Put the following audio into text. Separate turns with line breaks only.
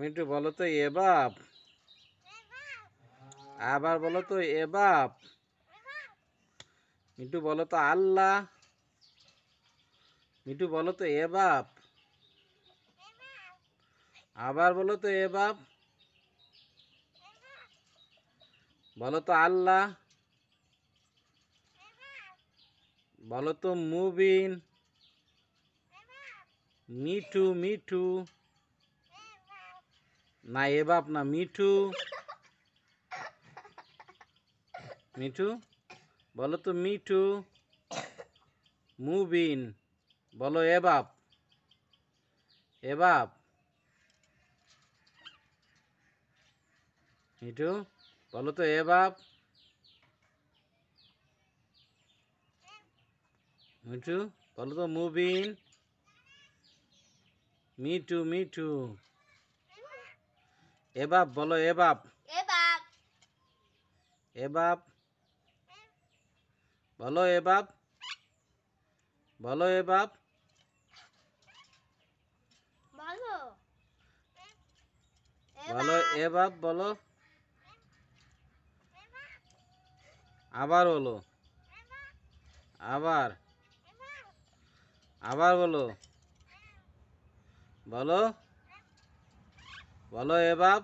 মিন্টু বলো তো এ বাপ। আবার বলো তো এ বাপ। মিন্টু বলো তো আল্লাহ। মিন্টু বলো তো এ বাপ। আবার বলো তো এ বাপ। বলো তো আল্লাহ। বলো তো মুবিন। মিঠু মিঠু। না এ বাপ না, মিঠু। মিঠু বলো তো মিঠু। মুবিন বলো এ বাপ। এ বাপ। মিঠু বলো তো এ বাপ। মিঠু বলো তো মুবিন। মিঠু মিঠু। এ বাপ বলো এ বাপ।
এ বাপ।
এ বাপ বলো এ বাপ। বলো এ বাপ।
বলো এ
বলো
বাপ।
এ বাপ বলো। আবার বলো। আবার। আবার বলো। বলো। বলো এ বাপ।